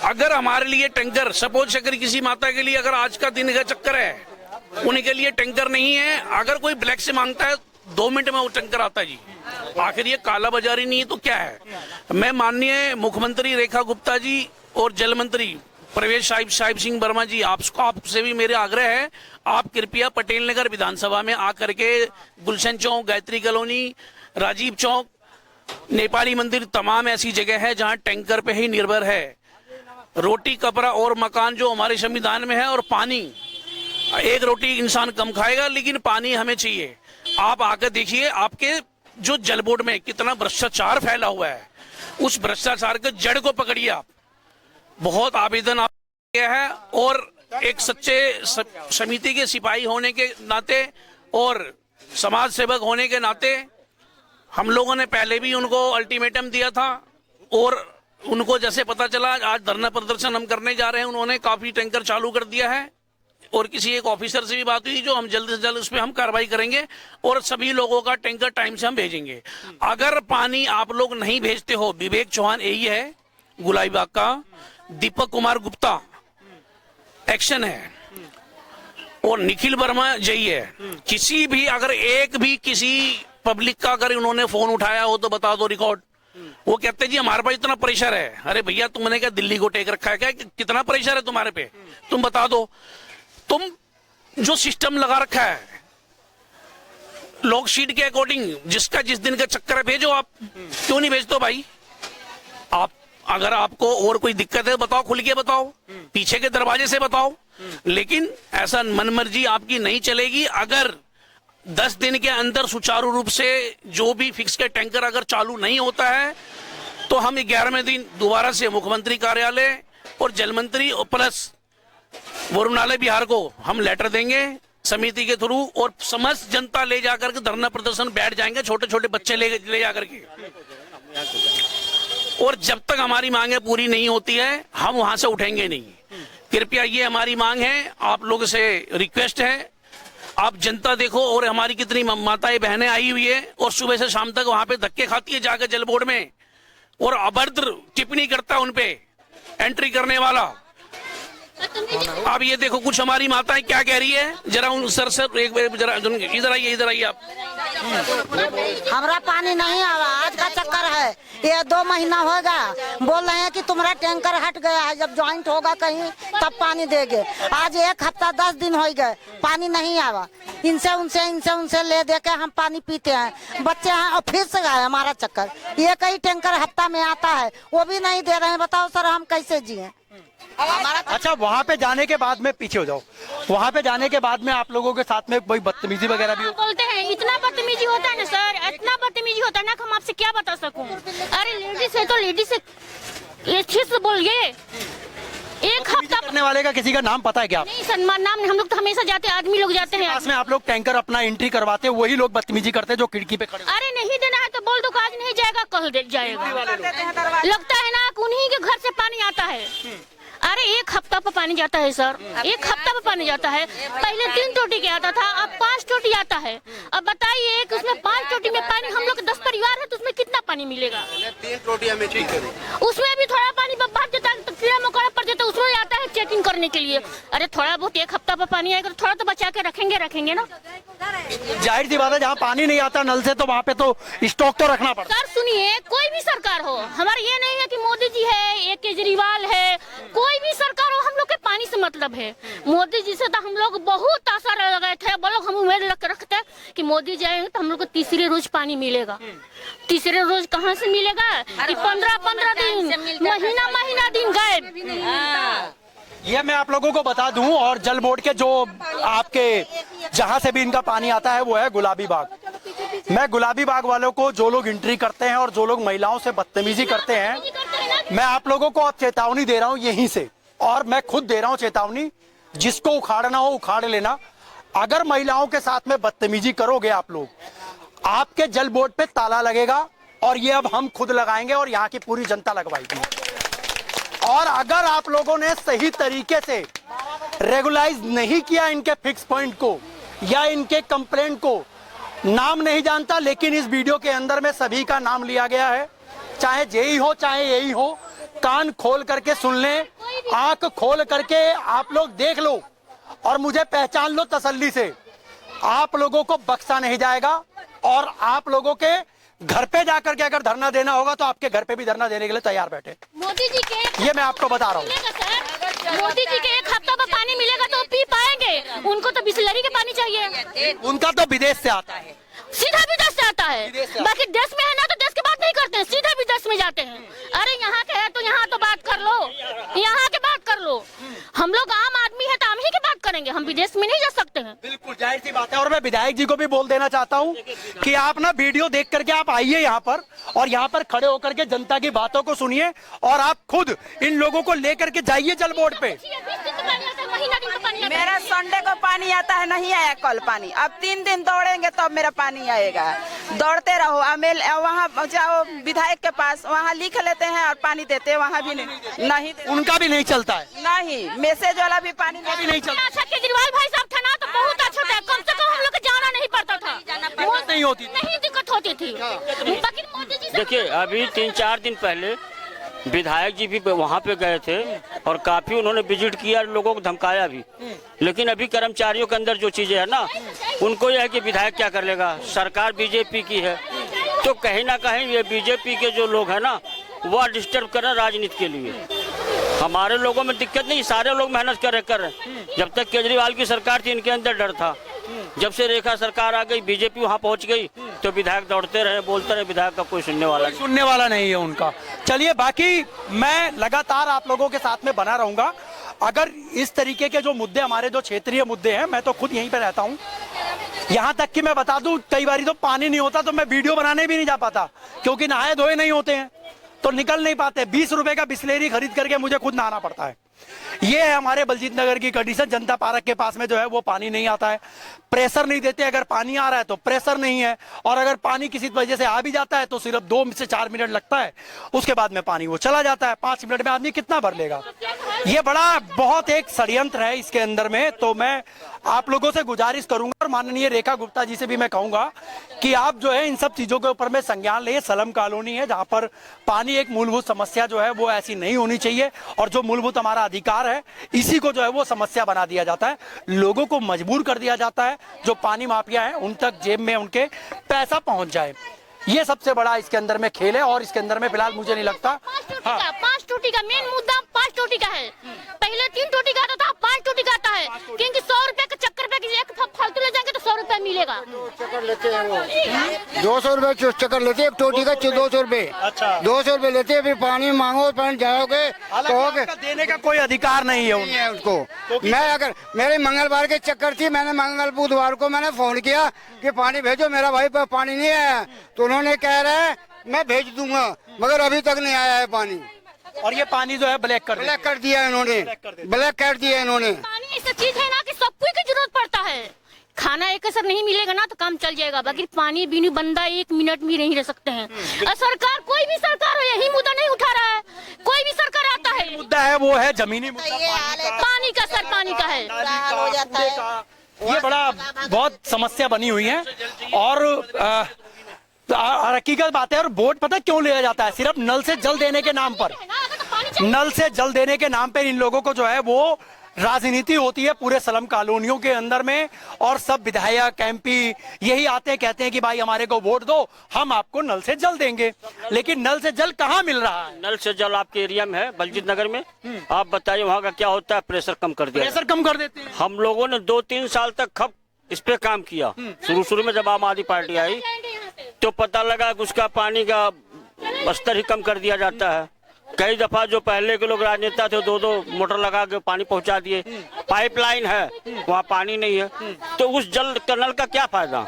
अगर हमारे लिए टैंकर, सपोज अगर किसी माता के लिए अगर आज का दिन का चक्कर है, उनके लिए टैंकर नहीं है, अगर कोई ब्लैक से मांगता है 2 मिनट में वो टैंकर आता है जी। आखिर ये काला बाजारी नहीं है तो क्या है। मैं माननीय मुख्यमंत्री रेखा गुप्ता जी और जल मंत्री प्रवेश साहिब सिंह वर्मा जी, आपसे भी मेरे आग्रह है, आप कृपया पटेल नगर विधानसभा में आकर के गुलशन चौक, गायत्री कॉलोनी, राजीव चौक, नेपाली मंदिर, तमाम ऐसी जगह है जहां टैंकर पे ही निर्भर है। रोटी, कपड़ा और मकान जो हमारे संविधान में है, और पानी, एक रोटी इंसान कम खाएगा लेकिन पानी हमें चाहिए। आप आकर देखिए आपके जो जल बोर्ड में कितना भ्रष्टाचार फैला हुआ है, उस भ्रष्टाचार के जड़ को पकड़िए आप। बहुत आवेदन आप किया है, और एक सच्चे समिति के सिपाही होने के नाते और समाज सेवक होने के नाते हम लोगों ने पहले भी उनको अल्टीमेटम दिया था, और उनको जैसे पता चला आज धरना प्रदर्शन हम करने जा रहे हैं, उन्होंने काफी टैंकर चालू कर दिया है। और किसी एक ऑफिसर से भी बात हुई जो हम जल्द से जल्द उस पर हम कार्रवाई करेंगे और सभी लोगों का टैंकर टाइम से हम भेजेंगे। अगर पानी आप लोग नहीं भेजते हो, विवेक चौहान यही है गुलाबीबाग का, दीपक कुमार गुप्ता एक्शन है, और निखिल वर्मा यही है। किसी भी अगर एक भी किसी पब्लिक का अगर उन्होंने फोन उठाया हो तो बता दो रिकॉर्ड। वो कहते जी हमारे पास इतना प्रेशर है। अरे भैया तुमने क्या दिल्ली को टेक रखा है क्या? कितना प्रेशर है तुम्हारे पे, तुम बता दो। तुम जो सिस्टम लगा रखा है लॉग शीट के अकॉर्डिंग, जिसका जिस दिन का चक्कर है भेजो। आप क्यों नहीं भेजते भाई? आप अगर आपको और कोई दिक्कत है बताओ, खुल के बताओ, पीछे के दरवाजे से बताओ, लेकिन ऐसा मनमर्जी आपकी नहीं चलेगी। अगर 10 दिन के अंदर सुचारू रूप से जो भी फिक्स के टैंकर अगर चालू नहीं होता है तो हम 11वें दिन दोबारा से मुख्यमंत्री कार्यालय और जल मंत्री और प्लस वरुणालय बिहार को हम लेटर देंगे समिति के थ्रू, और समस्त जनता ले जाकर के धरना प्रदर्शन बैठ जाएंगे, छोटे छोटे बच्चे ले जाकर के। और जब तक हमारी मांगे पूरी नहीं होती है हम वहां से उठेंगे नहीं। कृपया ये हमारी मांग है, आप लोगों से रिक्वेस्ट है। आप जनता देखो और हमारी कितनी माताएं बहनें आई हुई है और सुबह से शाम तक वहां पे धक्के खाती है जाकर जल बोर्ड में, और अभद्र टिप्पणी करता है उनपे एंट्री करने वाला। अब ये देखो कुछ हमारी माताएं क्या कह रही है, जरा उन सर एक बार जरा इधर आइए आप। हमारा पानी नहीं आवा, आज का चक्कर है, ये 2 महीना होगा। बोल रहे हैं कि तुम्हारा टैंकर हट गया है, जब ज्वाइंट होगा कहीं तब पानी देंगे। आज 1 हफ्ता 10 दिन हो गए, पानी नहीं आवा। इनसे उनसे ले दे के हम पानी पीते हैं, बच्चे हैं और फिर से गए हमारा चक्कर। ये कई टैंकर हफ्ता में आता है, वो भी नहीं दे रहे हैं। बताओ सर हम कैसे जिए? अच्छा, वहाँ पे जाने के बाद में पीछे हो जाओ, वहाँ पे जाने के बाद में आप लोगों के साथ में कोई बदतमीजी वगैरह भी बोलते हैं? इतना बदतमीजी होता है ना सर, इतना बदतमीजी होता है ना, हम आपसे क्या बता सकूं। अरे लेडीज है तो लेडीज से अच्छे से बोलिए। 1 हफ्ता करने वाले का किसी का नाम पता है क्या? नहीं सर, नाम नहीं, हम लोग तो हमेशा जाते हैं, आदमी लोग जाते हैं। पास में आप लोग टैंकर अपना एंट्री करवाते हैं, वही लोग बदतमीजी करते हैं जो खिड़की पे खड़े। अरे नहीं देना है तो बोल दो, आज नहीं जाएगा कल दे जाएगा। लगता है ना उन्हीं के घर से पानी आता है। अरे 1 हफ्ता पर पानी जाता है सर, 1 हफ्ता पर पानी जाता है। पहले 3 टोटी के आता था, अब 5 टोटी आता है। अब बताइए कि उसमें 5 टोटी में पानी, हम लोग 10 परिवार है तो उसमें कितना पानी मिलेगा? 3 टोटी हमें उसमें भी थोड़ा पानी बढ़ जाता है तो कीड़ा मकोड़ा पड़ जाता है, उसमें आता है चेकिंग करने के लिए। अरे थोड़ा बहुत 1 हफ्ता पर पानी आएगा तो थोड़ा तो बचा के रखेंगे ना। जाहिर सी बात है, जहाँ पानी नहीं आता नल से तो वहाँ पे तो स्टॉक तो रखना पड़ता है। सर सुनिए, कोई भी सरकार हो, हमारा ये नहीं है कि मोदी जी है, ये केजरीवाल है, कोई भी सरकार हो, हम लोग के पानी से मतलब है। मोदी जी से तो हम लोग बहुत आशा लगाए थे, बोलो हम उम्मीद रखते कि मोदी जी आएंगे तो हम लोग को तीसरे रोज पानी मिलेगा। तीसरे रोज कहाँ से मिलेगा? 15 दिन, महीना दिन गायब। ये मैं आप लोगों को बता दूं, और जल बोर्ड के जो आपके जहां से भी इनका पानी आता है वो है गुलाबी बाग। मैं गुलाबी बाग वालों को, जो लोग एंट्री करते हैं और जो लोग महिलाओं से बदतमीजी करते हैं, मैं आप लोगों को अब चेतावनी दे रहा हूं यहीं से, और मैं खुद दे रहा हूं चेतावनी। जिसको उखाड़ना हो उखाड़ लेना। अगर महिलाओं के साथ में बदतमीजी करोगे आप लोग, आपके जल बोर्ड पे ताला लगेगा, और ये अब हम खुद लगाएंगे और यहाँ की पूरी जनता लगवाएगी। और अगर आप लोगों ने सही तरीके से रेगुलाइज नहीं किया इनके फिक्स पॉइंट को या इनके कंप्लेंट को, नाम नहीं जानता लेकिन इस वीडियो के अंदर में सभी का नाम लिया गया है, चाहे जेई हो चाहे यही हो, कान खोल करके सुन लें, आंख खोल करके आप लोग देख लो और मुझे पहचान लो तसल्ली से। आप लोगों को बख्शा नहीं जाएगा और आप लोगों के घर पे जाकर के अगर धरना देना होगा तो आपके घर पे भी धरना देने के लिए तैयार बैठे। मोदी जी के ये मैं आपको बता रहा हूँ। मोदी जी के 1 हफ्ता का पानी मिलेगा तो पी पाएंगे, उनको तो बिसलरी के पानी चाहिए। उनका तो विदेश से आता है, सीधा विदेश से आता है, बाकी देश में है ना तो देश की बात नहीं करते हैं, सीधा विदेश में जाते हैं। अरे यहाँ के है तो यहाँ तो बात कर लो, यहाँ के बात कर लो। हम लोग आम आदमी है तो हम ही की बात करेंगे, हम विदेश में नहीं जा सकते हैं। बिल्कुल जाहिर सी बात है। और मैं विधायक जी को भी बोल देना चाहता हूँ कि आप ना वीडियो देख करके आप आइए यहाँ पर और यहाँ पर खड़े होकर के जनता की बातों को सुनिए और आप खुद इन लोगों को लेकर के जाइए जल बोर्ड पे। मेरा संडे को पानी आता है, नहीं आया कल पानी, अब 3 दिन दौड़ेंगे तब मेरा पानी आएगा। दौड़ते रहो, वहाँ जाओ विधायक के पास, वहाँ लिख लेते हैं और पानी देते हैं, वहाँ भी नहीं उनका भी नहीं चलता है, नहीं मैसेज वाला भी पानी नहीं चलता। अच्छा केजरीवाल भाई साहब था ना तो बहुत अच्छा था, कम से कम हम लोग को जाना नहीं पड़ता था, नहीं होती नहीं दिक्कत होती थी। बाकी मोदी जी देखिए अभी 3-4 दिन पहले विधायक जी भी वहाँ पे गए थे और काफी उन्होंने विजिट किया, लोगों को धमकाया भी, लेकिन अभी कर्मचारियों के अंदर जो चीजें है ना, उनको यह है कि विधायक क्या कर लेगा, सरकार बीजेपी की है तो कहीं ना कहीं ये बीजेपी के जो लोग हैं ना वह डिस्टर्ब कर रहे हैं राजनीति के लिए। हमारे लोगों में दिक्कत नहीं, सारे लोग मेहनत कर रहे हैं। जब तक केजरीवाल की सरकार थी इनके अंदर डर था, जब से रेखा सरकार आ गई, बीजेपी वहाँ पहुँच गई तो विधायक दौड़ते रहे, बोलते रहे, विधायक का कोई सुनने वाला नहीं है उनका। चलिए बाकी मैं लगातार आप लोगों के साथ में बना रहूंगा। अगर इस तरीके के जो मुद्दे हमारे जो क्षेत्रीय मुद्दे हैं, मैं तो खुद यहीं पे रहता हूँ, यहाँ तक कि मैं बता दूं कई बार तो पानी नहीं होता तो मैं वीडियो बनाने भी नहीं जा पाता क्योंकि नहाए धोए नहीं होते हैं तो निकल नहीं पाते। 20 रुपए का बिस्लेरी खरीद करके मुझे खुद नहाना पड़ता है। ये है हमारे बलजीत नगर की कंडीशन। जनता पार्क के पास में जो है वो पानी नहीं आता है, प्रेशर नहीं देते, अगर पानी आ रहा है तो प्रेशर नहीं है, और अगर पानी किसी वजह से आ भी जाता है तो सिर्फ 2 से 4 मिनट लगता है, उसके बाद में पानी वो चला जाता है। 5 मिनट में आदमी कितना भर लेगा। ये बड़ा बहुत एक षड्यंत्र है इसके अंदर में। तो मैं आप लोगों से गुजारिश करूंगा और माननीय रेखा गुप्ता जी से भी मैं कहूंगा कि आप जो है इन सब चीजों के ऊपर में संज्ञान ले। सलम कॉलोनी है जहां पर पानी एक मूलभूत समस्या जो है वो ऐसी नहीं होनी चाहिए, और जो मूलभूत हमारा अधिकार है इसी को जो है वो समस्या बना दिया जाता है, लोगों को मजबूर कर दिया जाता है। जो पानी माफिया है उन तक जेब में उनके पैसा पहुंच जाए, ये सबसे बड़ा इसके अंदर में खेल है। और इसके अंदर में फिलहाल मुझे नहीं लगता 5 टोटी का मेन मुद्दा 5 टोटी का है। पहले 3 टोटी का आता था, 5 टोटी का आता है, क्योंकि 100 रुपए का चक्कर पे किसी एक फालतू ले जाएंगे तो 100 रुपए मिलेगा। चक्कर लेते हैं वो 200 रुपए चक्कर लेते हैं, एक टोटी का 200 रुपए। अच्छा 200 रुपए लेते हैं, फिर पानी मांगो, पानी जाओगे कहोगे देने का कोई अधिकार नहीं है उसको। मैं अगर मेरे मंगलवार के चक्कर थी, मैंने बुधवार को मैंने फोन किया कि पानी भेजो, मेरा भाई पानी नहीं आया, तो उन्होंने कह रहा है मैं भेज दूंगा, मगर अभी तक नहीं आया है पानी। और ये पानी जो है ब्लैक कर दिया इन्होंने, ब्लैक कर दिया इन्होंने। पानी ऐसा चीज है ना कि सबको की जरूरत पड़ता है। खाना एक असर नहीं मिलेगा ना तो काम चल जाएगा, बाकी पानी बिनु बंदा 1 मिनट भी नहीं रह सकते हैं। और सरकार कोई भी सरकार हो यही मुद्दा नहीं उठा रहा है, कोई भी सरकार आता है मुद्दा है वो है जमीनी मुद्दा, पानी का सर पानी का है। ये बड़ा बहुत समस्या बनी हुई है। और हकीकत बात है। और वोट पता क्यों लिया जाता है? सिर्फ नल से जल देने के नाम पर, नल से जल देने के नाम पर इन लोगों को जो है वो राजनीति होती है पूरे सलम कॉलोनियों के अंदर में। और सब विधायक MP यही आते हैं, कहते हैं कि भाई हमारे को वोट दो, हम आपको नल से जल देंगे। लेकिन नल से जल कहाँ मिल रहा है? नल से जल आपके एरिया में है बलजीत नगर में, आप बताइए वहाँ का क्या होता है? प्रेशर कम कर दिया, प्रेशर कम कर देते हैं। हम लोगों ने 2-3 साल तक खप इस पे काम किया। शुरू में जब आम आदमी पार्टी आई तो पता लगा कि उसका पानी का स्तर ही कम कर दिया जाता है। कई दफा जो पहले के लोग राजनेता थे 2-2 मोटर लगा के पानी पहुंचा दिए। पाइपलाइन है, वहाँ पानी नहीं है, तो उस जल नल का क्या फायदा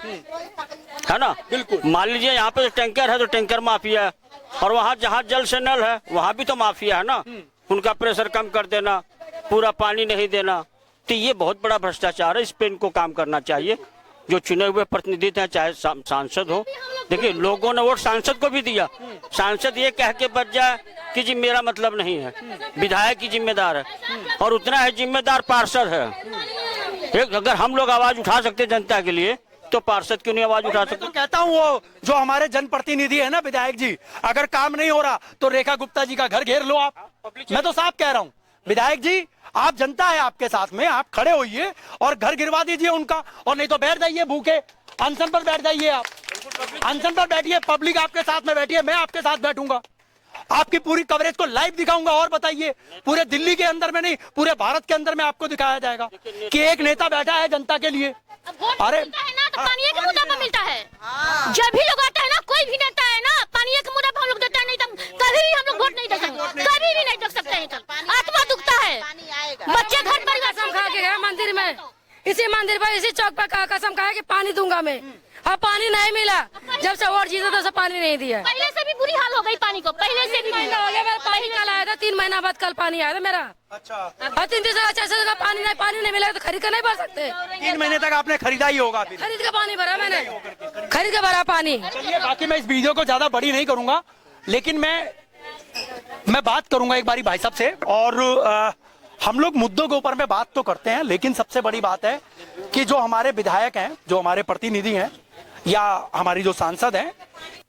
है ना? बिल्कुल। मान लीजिए यहाँ पे टैंकर है तो टैंकर माफिया है, और वहाँ जहाँ जल से नल है वहाँ भी तो माफिया है ना। उनका प्रेशर कम कर देना, पूरा पानी नहीं देना, तो ये बहुत बड़ा भ्रष्टाचार है। इस पे इनको काम करना चाहिए। जो चुने हुए प्रतिनिधि हैं, चाहे सांसद हो, देखिए लोगों ने वोट सांसद को भी दिया, सांसद ये कह के बच जाए की मेरा मतलब नहीं है, विधायक की जिम्मेदार है और उतना है जिम्मेदार पार्षद है। एक अगर हम लोग आवाज उठा सकते जनता के लिए तो पार्षद क्यों नहीं आवाज उठा सकते? तो कहता हूँ वो जो हमारे जनप्रतिनिधि है ना विधायक जी, अगर काम नहीं हो रहा तो रेखा गुप्ता जी का घर घेर लो आप। मैं तो साफ कह रहा हूँ विधायक जी, आप जनता है आपके साथ में, आप खड़े होइए और घर गिरवा दीजिए उनका, और नहीं तो बैठ जाइए भूखे अनशन पर बैठ जाइए। आप अनशन पर बैठिए, पब्लिक आपके साथ में बैठिए, मैं आपके साथ बैठूंगा, आपकी पूरी कवरेज को लाइव दिखाऊंगा। और बताइए, पूरे दिल्ली के अंदर में नहीं, पूरे भारत के अंदर में आपको दिखाया जाएगा कि एक नेता बैठा है जनता के लिए। अरे तो पानी के मुद्दा पर मिलता है, जब भी लोग आता है ना, कोई भी नेता है ना, पानी के मुद्दा पर हम लोग देता है, नहीं तो कभी भी हम लोग वोट नहीं दे सकते, कभी भी नहीं दे सकते हैं। आत्मा दुखता है, बच्चे घर पर कसम खा के गए मंदिर में, इसी मंदिर पर इसी चौक पर कसम खाया कि पानी दूंगा मैं, अब पानी नहीं मिला। जब से वोट जीता तो सब पानी नहीं दिया। पहले से भी बुरी हाल हो गई पानी को, पहले से भी महीना हो गया मेरा पानी कल आया था, 3 महीना बाद कल पानी आया था मेरा। अच्छा, और 3 जगह 4 जगह पानी नहीं मिला तो खरीद कर नहीं भर सकते। 3 महीने तक आपने खरीदा ही होगा? खरीद के पानी भरा मैंने, खरीद के भरा पानी। चलिए, बाकी मैं इस वीडियो को ज्यादा बड़ी नहीं करूंगा, लेकिन मैं बात करूंगा एक बारी भाई साहब से। और हम लोग मुद्दों के ऊपर में बात तो करते हैं, लेकिन सबसे बड़ी बात है कि जो हमारे विधायक हैं, जो हमारे प्रतिनिधि हैं या हमारी जो सांसद हैं,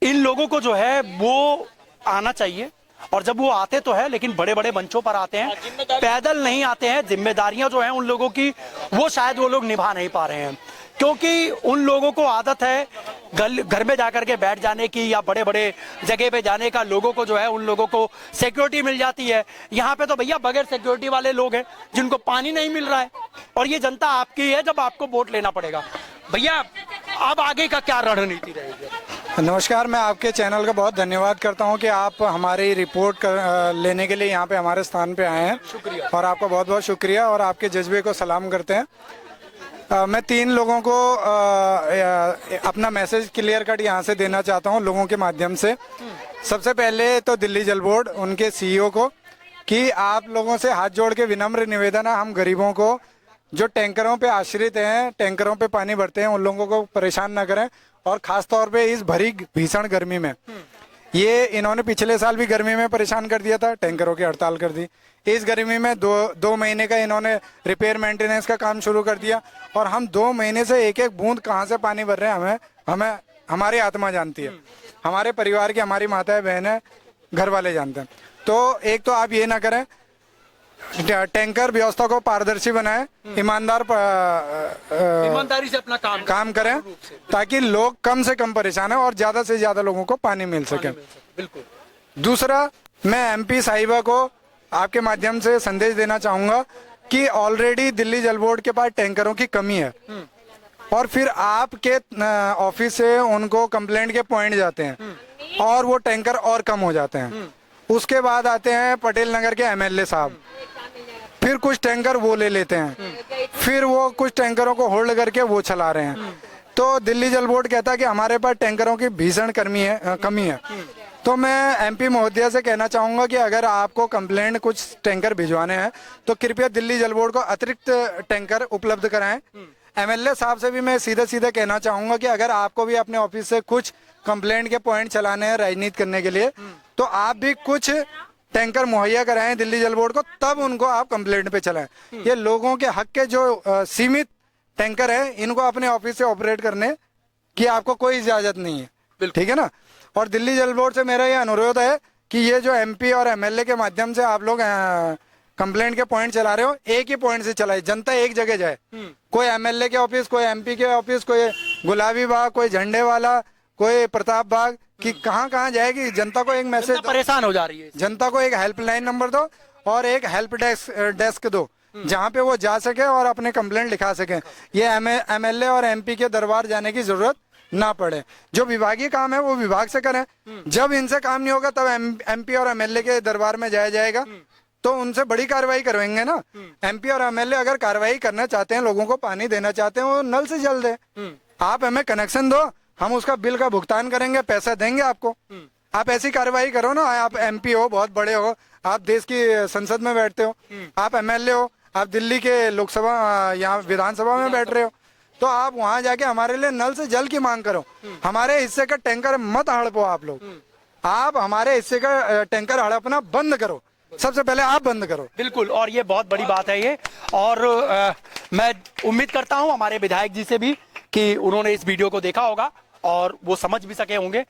इन लोगों को जो है वो आना चाहिए। और जब वो आते तो है, लेकिन बड़े बड़े मंचों पर आते हैं, पैदल नहीं आते हैं। जिम्मेदारियां जो हैं उन लोगों की, वो शायद वो लोग निभा नहीं पा रहे हैं, क्योंकि उन लोगों को आदत है घर में जाकर के बैठ जाने की या बड़े बड़े जगह पे जाने का। लोगों को जो है, उन लोगों को सिक्योरिटी मिल जाती है। यहाँ पे तो भैया बगैर सिक्योरिटी वाले लोग हैं जिनको पानी नहीं मिल रहा है, और ये जनता आपकी है, जब आपको वोट लेना पड़ेगा। भैया, अब आगे का क्या रणनीति रहेगी? नमस्कार, मैं आपके चैनल का बहुत धन्यवाद करता हूं कि आप हमारी रिपोर्ट लेने के लिए यहाँ पे हमारे स्थान पे आए हैं। शुक्रिया, और आपका बहुत बहुत शुक्रिया, और आपके जज्बे को सलाम करते हैं। मैं 3 लोगों को अपना मैसेज क्लियर कट यहाँ से देना चाहता हूँ लोगों के माध्यम से। सबसे पहले तो दिल्ली जल बोर्ड, उनके सीईओ को, कि आप लोगों से हाथ जोड़ के विनम्र निवेदन है, हम गरीबों को जो टैंकरों पे आश्रित हैं, टैंकरों पे पानी भरते हैं, उन लोगों को परेशान ना करें। और खास तौर पे इस भरी भीषण गर्मी में, ये इन्होंने पिछले साल भी गर्मी में परेशान कर दिया था, टैंकरों की हड़ताल कर दी। इस गर्मी में दो महीने का इन्होंने रिपेयर मेंटेनेंस का काम शुरू कर दिया, और हम 2 महीने से एक एक बूंद कहाँ से पानी भर रहे हैं हमें हमारी आत्मा जानती है, हमारे परिवार की, हमारी माताएं बहनें, घर वाले जानते हैं। तो एक तो आप ये ना करें, टैंकर व्यवस्था को पारदर्शी बनाएं, ईमानदारी से अपना काम करें, ताकि लोग कम से कम परेशान है और ज्यादा से ज्यादा लोगों को पानी मिल सके। बिल्कुल। दूसरा, मैं एमपी साहिबा को आपके माध्यम से संदेश देना चाहूंगा कि ऑलरेडी दिल्ली जल बोर्ड के पास टैंकरों की कमी है, और फिर आपके ऑफिस से उनको कंप्लेंट के पॉइंट जाते हैं और वो टैंकर और कम हो जाते हैं। उसके बाद आते हैं पटेल नगर के एमएलए साहब, फिर कुछ टैंकर वो ले लेते हैं, फिर वो कुछ टैंकरों को होल्ड करके वो चला रहे हैं। तो दिल्ली जल बोर्ड कहता है कि हमारे पास टैंकरों की भीषण कमी है। तो मैं एमपी महोदया से कहना चाहूंगा कि अगर आपको कंप्लेंट कुछ टैंकर भिजवाने हैं तो कृपया दिल्ली जल बोर्ड को अतिरिक्त टैंकर उपलब्ध कराएं। एमएलए साहब से भी मैं सीधे कहना चाहूंगा कि अगर आपको भी अपने ऑफिस से कुछ कंप्लेंट के पॉइंट चलाने हैं राजनीति करने के लिए, तो आप भी कुछ टैंकर मुहैया कराएं दिल्ली जल बोर्ड को, तब उनको आप कंप्लेंट पे चलाएं। ये लोगों के हक के जो सीमित टैंकर है, इनको अपने ऑफिस से ऑपरेट करने की आपको कोई इजाजत नहीं है, ठीक है ना। और दिल्ली जल बोर्ड से मेरा ये अनुरोध है कि ये जो एमपी और एमएलए के माध्यम से आप लोग कंप्लेंट के पॉइंट चला रहे हो, एक ही पॉइंट से चलाए, जनता एक जगह जाए। कोई एमएलए के ऑफिस, कोई एमपी के ऑफिस, कोई गुलाबी बाग, कोई झंडे वाला, कोई प्रताप बाग, कि कहाँ जाएगी। जनता को एक मैसेज, परेशान हो जा रही है, जनता को एक हेल्पलाइन नंबर दो और एक हेल्प डेस्क दो, जहाँ पे वो जा सके और अपने कंप्लेंट लिखा सके। ये एमएलए और एमपी के दरबार जाने की जरूरत ना पड़े। जो विभागीय काम है वो विभाग से करें, जब इनसे काम नहीं होगा तब एमपी और एमएलए के दरबार में जाया जाएगा, तो उनसे बड़ी कार्रवाई करवाएंगे ना। एमपी और एमएलए अगर कार्रवाई करना चाहते हैं, लोगों को पानी देना चाहते हैं, वो नल से जल दे। आप हमें कनेक्शन दो, हम उसका बिल का भुगतान करेंगे, पैसा देंगे आपको। आप ऐसी कार्रवाई करो ना। आप एमपी हो, बहुत बड़े हो, आप देश की संसद में बैठते हो, आप एमएलए हो, आप दिल्ली के लोकसभा यहाँ विधानसभा में बैठ रहे हो, तो आप वहां जाके हमारे लिए नल से जल की मांग करो। हमारे हिस्से का टैंकर मत हड़पो आप लोग। आप हमारे हिस्से का टैंकर हड़पना बंद करो, सबसे पहले आप बंद करो। बिल्कुल, और ये बहुत बड़ी बात है ये। और मैं उम्मीद करता हूं हमारे विधायक जी से भी कि उन्होंने इस वीडियो को देखा होगा और वो समझ भी सके होंगे।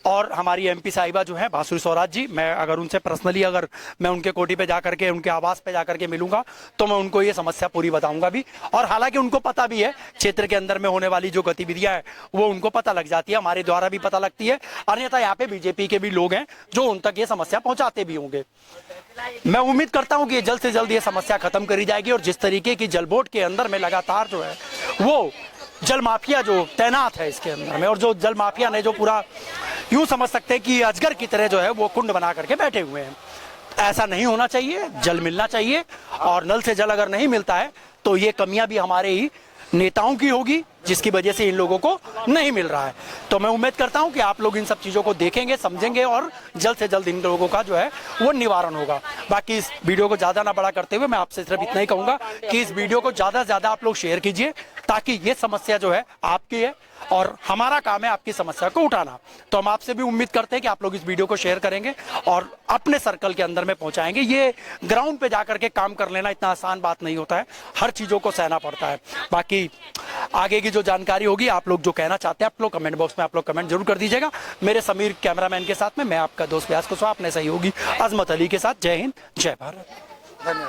और हमारी एमपी साहिबा जो है बांसुरी स्वराज जी, मैं अगर उनसे पर्सनली अगर मैं उनके कोठी पे जाकर के उनके आवास पे जाकर के मिलूंगा तो मैं उनको ये समस्या पूरी बताऊंगा भी। और हालांकि उनको पता भी है क्षेत्र के अंदर में होने वाली जो गतिविधियां हैं वो उनको पता लग जाती है, हमारे द्वारा भी पता लगती है। अन्यथा यहाँ पे बीजेपी के भी लोग हैं जो उन तक ये समस्या पहुंचाते भी होंगे। मैं उम्मीद करता हूं कि जल्द से जल्द ये समस्या खत्म करी जाएगी। और जिस तरीके की जल बोर्ड के अंदर में लगातार जो है वो जल माफिया जो तैनात है इसके अंदर में, और जो जल माफिया ने जो पूरा यूं समझ सकते हैं कि अजगर की तरह जो है वो कुंड बना करके बैठे हुए हैं। ऐसा नहीं होना चाहिए, जल मिलना चाहिए। और नल से जल अगर नहीं मिलता है तो ये कमियां भी हमारे ही नेताओं की होगी जिसकी वजह से इन लोगों को नहीं मिल रहा है। तो मैं उम्मीद करता हूं कि आप लोग इन सब चीजों को देखेंगे, समझेंगे और जल्द से जल्द इन लोगों का जो है वो निवारण होगा। बाकी इस वीडियो को ज्यादा ना बड़ा करते हुए मैं आपसे सिर्फ इतना ही कहूंगा कि इस वीडियो को ज्यादा से ज्यादा आप लोग शेयर कीजिए ताकि ये समस्या जो है आपकी है और हमारा काम है आपकी समस्या को उठाना। तो हम आपसे भी उम्मीद करते हैं कि आप लोग इस वीडियो को शेयर करेंगे और अपने सर्कल के अंदर में पहुंचाएंगे। ये ग्राउंड पे जाकर के काम कर लेना इतना आसान बात नहीं होता है, हर चीजों को सहना पड़ता है। बाकी आगे की जो जानकारी होगी आप लोग जो कहना चाहते हैं आप लोग कमेंट बॉक्स में आप लोग कमेंट जरूर कर दीजिएगा। मेरे समीर कैमरामैन के साथ में मैं आपका दोस्त व्यास कुशवाहा, अपने सहयोगी अजमत अली के साथ। जय हिंद, जय भारत, धन्यवाद।